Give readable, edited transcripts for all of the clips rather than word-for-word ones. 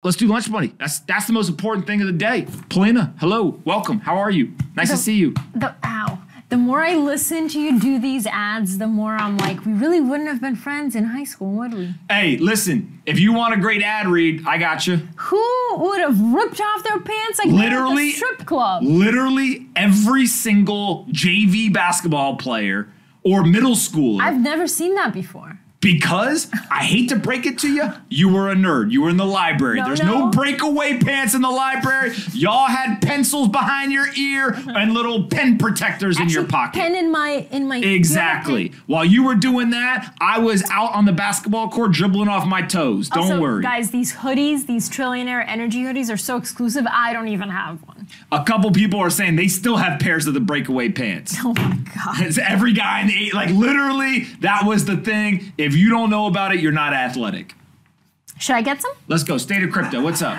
Let's do lunch money. That's the most important thing of the day. Polina, hello, welcome. How are you? Nice to see you. The more I listen to you do these ads, the more I'm like, we really wouldn't have been friends in high school, would we? Hey, listen, if you want a great ad read, I got you. Who would have ripped off their pants like that at the strip club? Literally every single JV basketball player or middle schooler. I've never seen that before. Because, I hate to break it to you, you were a nerd. You were in the library. There's no breakaway pants in the library. Y'all had pencils behind your ear and little pen protectors in your pocket. Pen in my Exactly. While you were doing that, I was out on the basketball court dribbling off my toes. Don't worry. Guys, these hoodies, these Trillionaire Energy hoodies are so exclusive, I don't even have one. A couple people are saying they still have pairs of the breakaway pants. Oh my God. It's every guy in the like literally, that was the thing. If you don't know about it, you're not athletic. Should I get some? Let's go. State of crypto. What's up?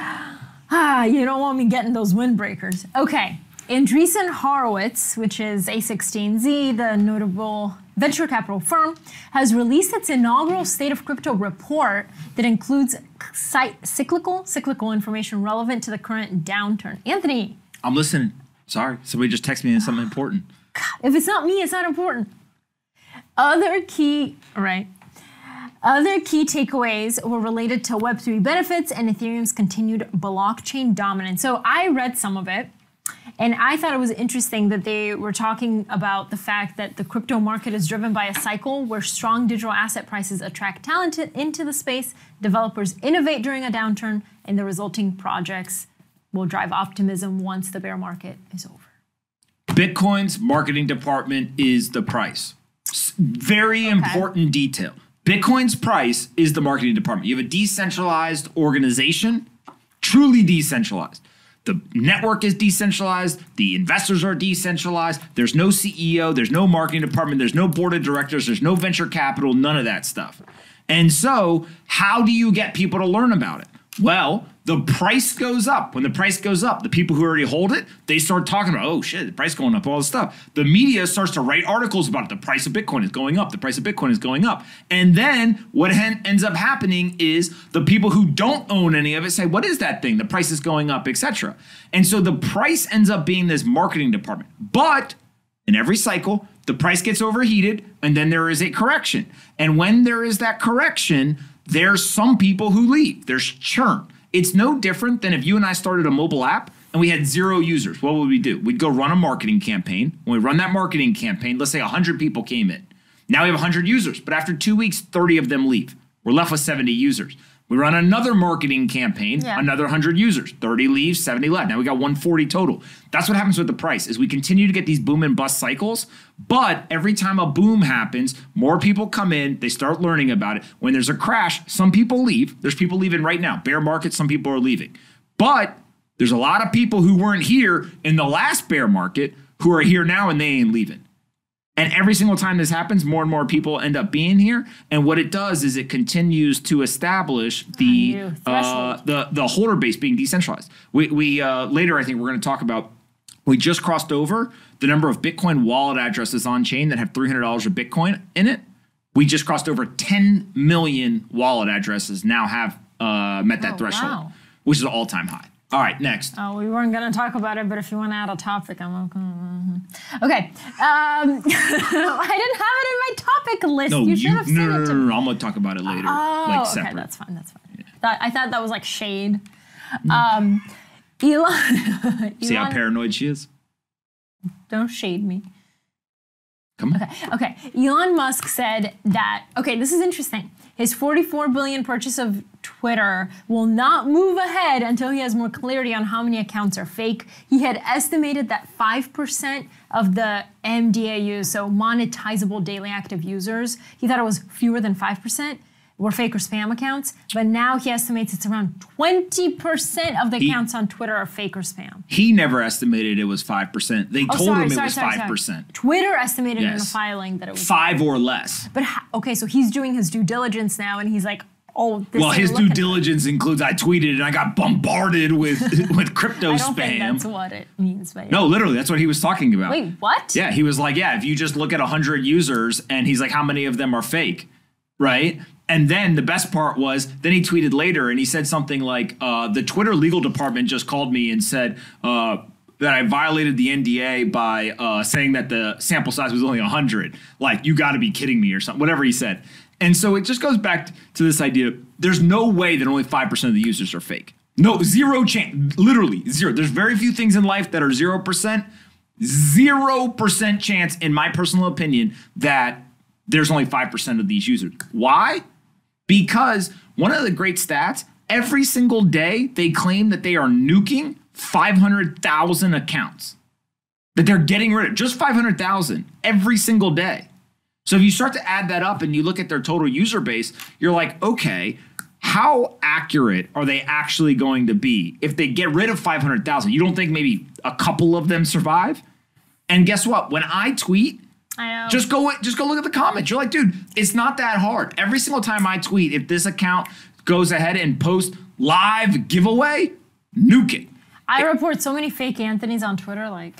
You don't want me getting those windbreakers. Okay. Andreessen Horowitz, which is A16Z, the notable venture capital firm, has released its inaugural State of Crypto report that includes cyclical information relevant to the current downturn. Anthony. I'm listening. Sorry. Somebody just texted me something important. God, if it's not me, it's not important. Other key takeaways were related to Web3 benefits and Ethereum's continued blockchain dominance. So I read some of it, and I thought it was interesting that they were talking about the fact that the crypto market is driven by a cycle where strong digital asset prices attract talent into the space, developers innovate during a downturn, and the resulting projects will drive optimism once the bear market is over. Bitcoin's marketing department is the price. Very important detail. Bitcoin's price is the marketing department. You have a decentralized organization, truly decentralized. The network is decentralized. The investors are decentralized. There's no CEO. There's no marketing department. There's no board of directors. There's no venture capital, none of that stuff. And so how do you get people to learn about it? Well, the price goes up. When the price goes up, the people who already hold it, they start talking about, oh shit, the price going up, all this stuff. The media starts to write articles about it. The price of Bitcoin is going up. The price of Bitcoin is going up. And then what ends up happening is the people who don't own any of it say, what is that thing? The price is going up, etc. And so the price ends up being this marketing department. But in every cycle, the price gets overheated and then there is a correction. And when there is that correction, there's some people who leave. There's churn. It's no different than if you and I started a mobile app and we had 0 users. What would we do? We'd go run a marketing campaign. When we run that marketing campaign, let's say 100 people came in. Now we have 100 users, but after 2 weeks, 30 of them leave. We're left with 70 users. We run another marketing campaign, another 100 users, 30 leave, 70 left. Now we got 140 total. That's what happens with the price is we continue to get these boom and bust cycles, but every time a boom happens, more people come in, they start learning about it. When there's a crash, some people leave. There's people leaving right now. Bear market, some people are leaving. But there's a lot of people who weren't here in the last bear market who are here now and they ain't leaving. And every single time this happens, more and more people end up being here. And what it does is it continues to establish the holder base being decentralized. We later, I think we're going to talk about, we just crossed over the number of Bitcoin wallet addresses on chain that have $300 of Bitcoin in it. We just crossed over 10 million wallet addresses now have met that threshold, which is an all-time high. All right, next. Oh, we weren't going to talk about it, but if you want to add a topic, I'm okay. I didn't have it in my topic list. No, you should have seen it. No, I'm going to talk about it later. Oh, separate. Okay, that's fine. Yeah. I thought that was like shade. Elon. See how paranoid she is? Don't shade me. Come on. Okay. Elon Musk said that, this is interesting. His $44 billion purchase of Twitter will not move ahead until he has more clarity on how many accounts are fake. He had estimated that 5% of the MDAUs, so monetizable daily active users, he thought it was fewer than 5%, were fake or spam accounts. But now he estimates it's around 20% of the accounts on Twitter are fake or spam. He never estimated it was 5%. They told him it was 5%. Twitter estimated in the filing that it was 5 or less. But so he's doing his due diligence now, and he's like, his due diligence includes I tweeted and I got bombarded with crypto spam. I don't think that's what it means. But no, literally, that's what he was talking about. Wait, what? Yeah, he was like, if you just look at 100 users, and he's like, how many of them are fake, right? And then the best part was, then he tweeted later and he said something like, the Twitter legal department just called me and said that I violated the NDA by saying that the sample size was only 100. Like, you got to be kidding me or something, whatever he said. And so it just goes back to this idea. There's no way that only 5% of the users are fake. No, zero chance, literally zero. There's very few things in life that are 0%. 0% chance, in my personal opinion, that there's only 5% of these users. Why? Because one of the great stats, every single day they claim that they are nuking 500,000 accounts. That they're getting rid of just 500,000 every single day. So if you start to add that up and you look at their total user base, you're like, okay, how accurate are they actually going to be? If they get rid of 500,000, you don't think maybe a couple of them survive? And guess what? When I tweet, just go look at the comments. You're like, dude, it's not that hard. Every single time I tweet, if this account goes ahead and posts live giveaway, nuke it. I report so many fake Anthonys on Twitter, like.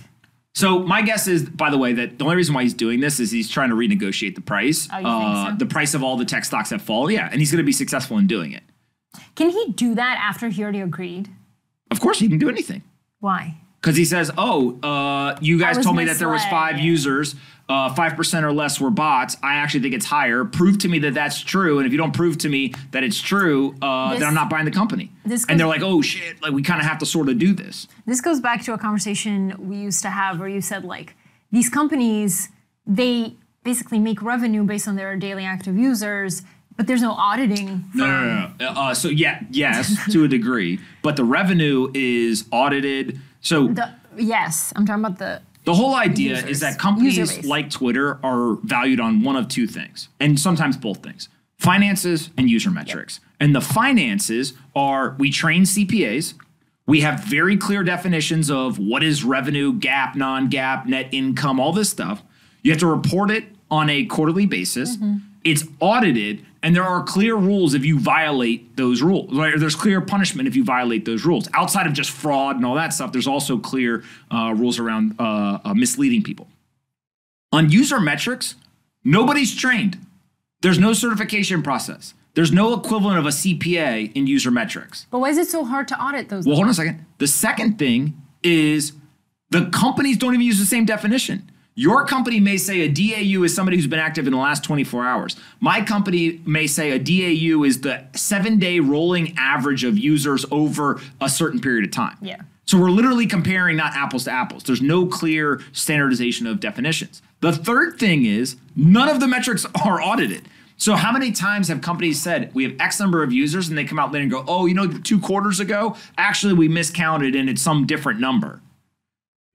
So my guess is, by the way, that the only reason why he's doing this is he's trying to renegotiate the price. Oh, you think so? The price of all the tech stocks that fall. Yeah, and he's going to be successful in doing it. Can he do that after he already agreed? Of course, he can do anything. Why? Because he says, you guys told me that there was 5 users, 5% or less were bots. I actually think it's higher. Prove to me that that's true. And if you don't prove to me that it's true, then I'm not buying the company. And they're like, oh, shit, like we kind of have to sort of do this. This goes back to a conversation we used to have where you said, like, these companies, they basically make revenue based on their daily active users, but there's no auditing. No. So, yes, to a degree. But the revenue is audited. So yes, I'm talking about the whole idea is that companies like Twitter are valued on one of two things, and sometimes both things: finances and user metrics. Yep. And the finances are, we train CPAs. We have very clear definitions of what is revenue, GAAP, non-GAAP, net income, all this stuff. You have to report it on a quarterly basis. Mm-hmm. It's audited, and there are clear rules if you violate those rules. Right? There's clear punishment if you violate those rules. Outside of just fraud and all that stuff, there's also clear rules around misleading people. On user metrics, nobody's trained. There's no certification process. There's no equivalent of a CPA in user metrics. But why is it so hard to audit those? Well, hold on a second. The second thing is the companies don't even use the same definition. Your company may say a DAU is somebody who's been active in the last 24 hours. My company may say a DAU is the 7-day rolling average of users over a certain period of time. Yeah. So we're literally comparing not apples to apples. There's no clear standardization of definitions. The third thing is none of the metrics are audited. So how many times have companies said we have X number of users and they come out later and go, oh, 2 quarters ago, actually we miscounted and it's some different number.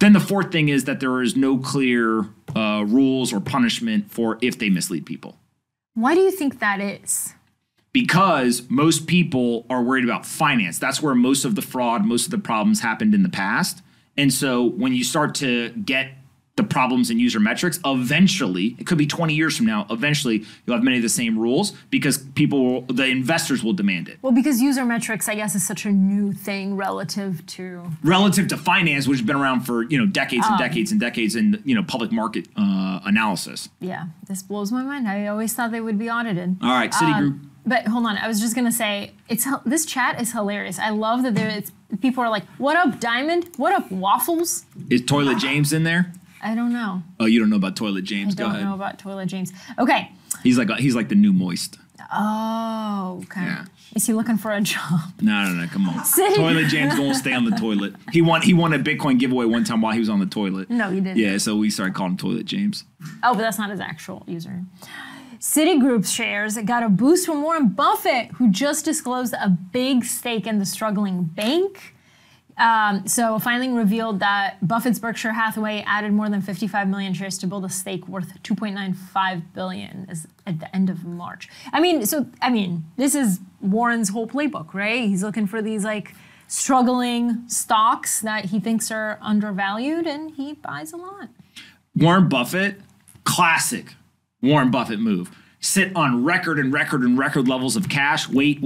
Then the fourth thing is that there is no clear rules or punishment for if they mislead people. Why do you think that is? Because most people are worried about finance. That's where most of the fraud, most of the problems happened in the past. And so when you start to get the problems in user metrics, eventually, it could be 20 years from now, eventually you'll have many of the same rules because the investors will demand it. Well, because user metrics, I guess, is such a new thing relative to finance, which has been around for, decades and decades and decades in, public market analysis. Yeah, this blows my mind. I always thought they would be audited. All right, Citigroup. But hold on, I was just gonna say, this chat is hilarious. I love that people are like, "What up, Diamond? What up, Waffles?" Is Toilet James in there? I don't know. Oh, you don't know about Toilet James? Go ahead. I don't know about Toilet James. Okay. He's like the new Moist. Oh, okay. Yeah. Is he looking for a job? No, come on. Toilet James gonna stay on the toilet. He won a Bitcoin giveaway one time while he was on the toilet. No, he didn't. Yeah, so we started calling him Toilet James. Oh, but that's not his actual user. Citigroup's shares got a boost from Warren Buffett, who just disclosed a big stake in the struggling bank. So a filing revealed that Buffett's Berkshire Hathaway added more than 55 million shares to build a stake worth 2.95 billion at the end of March. This is Warren's whole playbook, right? He's looking for these struggling stocks that he thinks are undervalued, and he buys a lot. Warren Buffett, classic Warren Buffett move. Sit on record levels of cash. Wait.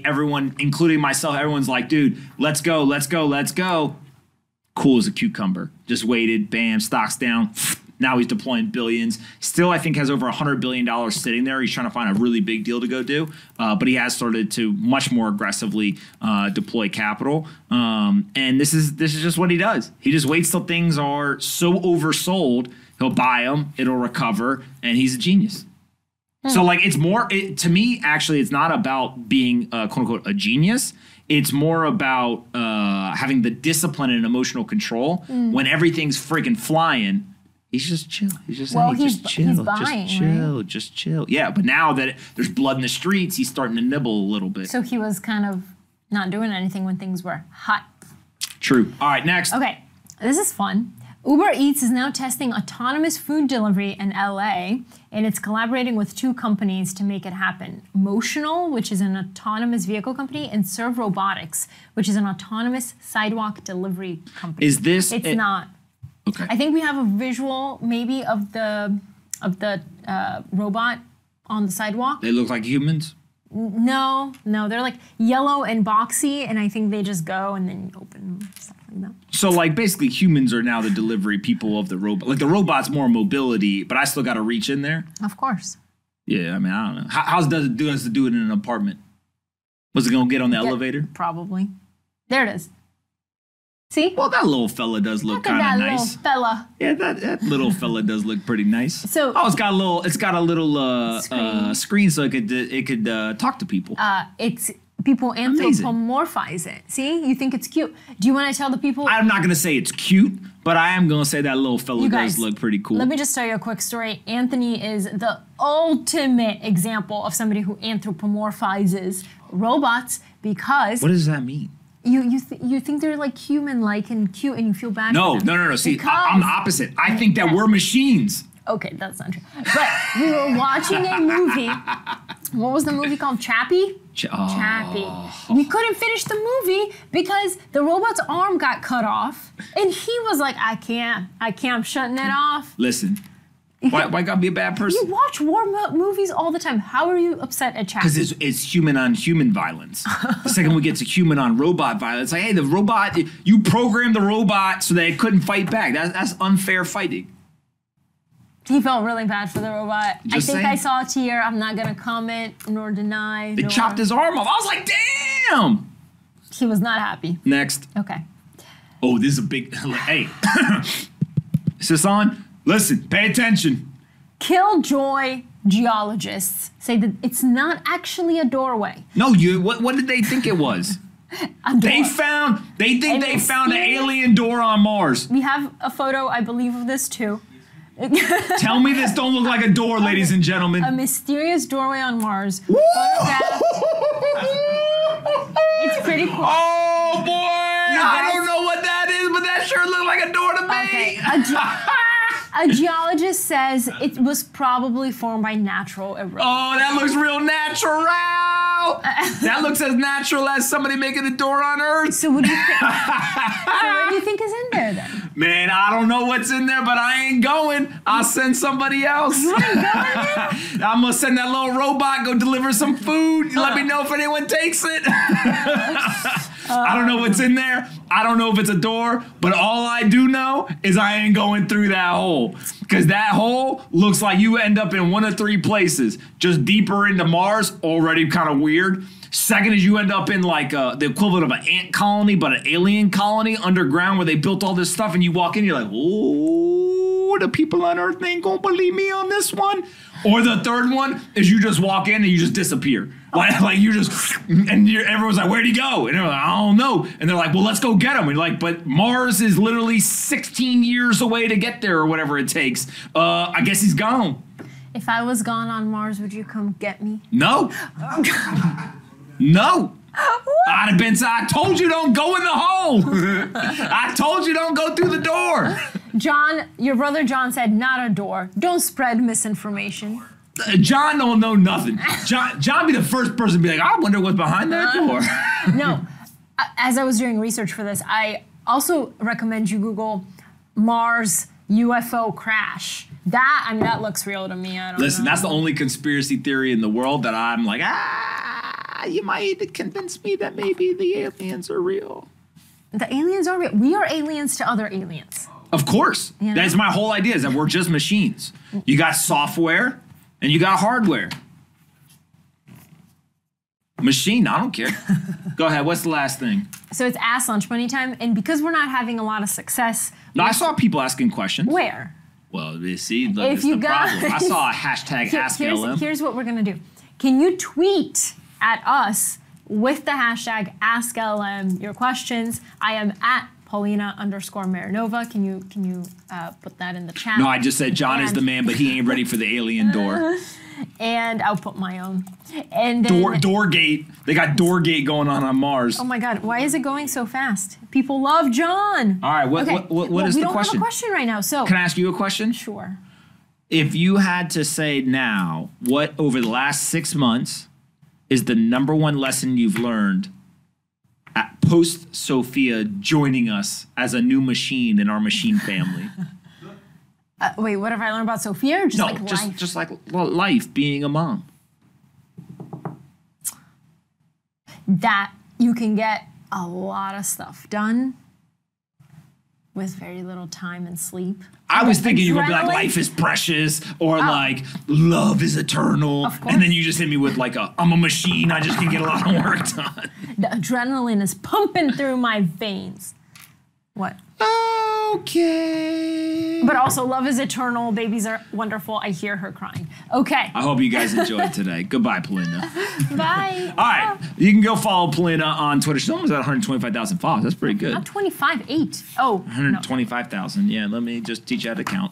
Everyone, including myself, everyone's like, dude, let's go. Cool as a cucumber. Just waited, bam, stocks down, Now he's deploying billions. Still, I think has over $100 billion sitting there. He's trying to find a really big deal to go do. But he has started to much more aggressively deploy capital. And this is just what he does. He just waits till things are so oversold. He'll buy them. It'll recover. And he's a genius. So like it's more to me, actually, it's not about being quote unquote a genius. It's more about having the discipline and emotional control when everything's freaking flying. He's just chill. He's just saying, just chill, he's buying, just chill, right? just chill. Yeah, but now that there's blood in the streets, he's starting to nibble a little bit. So he was kind of not doing anything when things were hot. True. All right, next. Okay, this is fun. Ubereats is now testing autonomous food delivery in LA, and it's collaborating with 2 companies to make it happen. Motional, which is an autonomous vehicle company, and Serve Robotics, which is an autonomous sidewalk delivery company. Is this? It's not. Okay. I think we have a visual maybe of the robot on the sidewalk. They look like humans? No, they're like yellow and boxy, and I think they just go and then open stuff like that. So like basically humans are now the delivery people of the robot. Like the robot's more mobility, but I still got to reach in there. Of course. Yeah, I mean, I don't know. How does it do it in an apartment? Was it going to get on the elevator? Probably. There it is. See? Well, that little fella does look kind of nice. Little fella. Yeah, that little fella does look pretty nice. So it's got a little screen so it could talk to people. It's people anthropomorphize it. See, you think it's cute. Do you want to tell the people? I'm not gonna say it's cute, but I am gonna say that little fella does look pretty cool. Let me just tell you a quick story. Anthony is the ultimate example of somebody who anthropomorphizes robots because. What does that mean? You think they're like human-like and cute, and you feel bad. No. See, I'm the opposite. I think that we're machines. Okay, that's not true. But we were watching a movie. What was the movie called? Chappie? Chappie. We couldn't finish the movie because the robot's arm got cut off, and he was like, "I can't. I'm shutting it off." Listen. Why gotta be a bad person? You watch war movies all the time. How are you upset at Chappie? Because it's human on human violence. The second we get to human on robot violence, like, hey, the robot, you programmed the robot so that it couldn't fight back. That's unfair fighting. He felt really bad for the robot. Just I think saying. I saw a tear. I'm not gonna comment nor deny. They chopped his arm off. I was like, damn. He was not happy. Next. Okay. Oh, this is a big. Hey, is this on? Listen, pay attention. Killjoy geologists say that it's not actually a doorway. No, what did they think it was? They found an alien door on Mars. We have a photo, I believe, of this too. Tell me this don't look like a door, ladies and gentlemen. A mysterious doorway on Mars. It's pretty cool. Oh boy! I don't know what that is, but that sure looked like a door to me. Okay. A geologist says it was probably formed by natural erosion. Oh, that looks real natural. That looks as natural as somebody making a door on Earth. So what do you think? What do you think is in there then? Man, I don't know what's in there, but I ain't going. I'll send somebody else. You ain't going in? I'm gonna send that little robot go deliver some food. Let me know if anyone takes it. I don't know what's in there. I don't know if it's a door, but all I do know is I ain't going through that hole. Because that hole looks like you end up in one of 3 places. Just deeper into Mars, already kind of weird. Second is you end up in like the equivalent of an ant colony, but an alien colony underground where they built all this stuff, and you walk in, you're like, oh, the people on Earth ain't gonna believe me on this one. Or the third one is you just walk in and you just disappear. Like you just, and everyone's like, where'd he go? And they're like, I don't know. And they're like, well, let's go get him. And you're like, but Mars is literally 16 years away to get there or whatever it takes. I guess he's gone. If I was gone on Mars, would you come get me? No. No. I'd have been, I told you don't go in the hole. I told you don't go through the door. John, your brother John said, not a door. Don't spread misinformation. John don't know nothing. John be the first person to be like, I wonder what's behind that door. No. As I was doing research for this, I also recommend you Google Mars UFO crash. That looks real to me. I don't know. Listen, that's the only conspiracy theory in the world that I'm like, you might convince me that maybe the aliens are real. The aliens are real. We are aliens to other aliens. Of course. You know? That's my whole idea, is that we're just machines. You got software and you got hardware. Machine, I don't care. Go ahead. What's the last thing? So it's Ask Lunch Money time, and because we're not having a lot of success. No, I saw people asking questions. Where? Well, you see, look, it's the problem. I saw a hashtag AskLM. Here's what we're gonna do. Can you tweet at us with the hashtag AskLM your questions? I am at Paulina_Marinova. Can you put that in the chat? No, I just said John is the man, but he ain't ready for the alien door. And I'll put my own. And then, Doorgate. They got Doorgate going on Mars. Oh my God, why is it going so fast? People love John. All right, what is the question? We don't have a question right now, so. Can I ask you a question? Sure. If you had to say now, what over the last 6 months is the number one lesson you've learned at post Sophia joining us as a new machine in our machine family? Wait, what have I learned about Sophia? Or just No, like life? just like life, being a mom. That you can get a lot of stuff done with very little time and sleep. I was thinking you would be like, Adrenaline. life is precious, or like, love is eternal. Of course. And then you just hit me with like, I'm a machine, I just can get a lot of work done. The adrenaline is pumping through my veins. What? Okay. But also, love is eternal. Babies are wonderful. I hear her crying. Okay. I hope you guys enjoyed today. Goodbye, Paulina. Bye. All right. You can go follow Paulina on Twitter. She's almost at 125,000 followers. That's pretty good. Not 25, 8. Oh. 125,000. Yeah, let me just teach you how to count.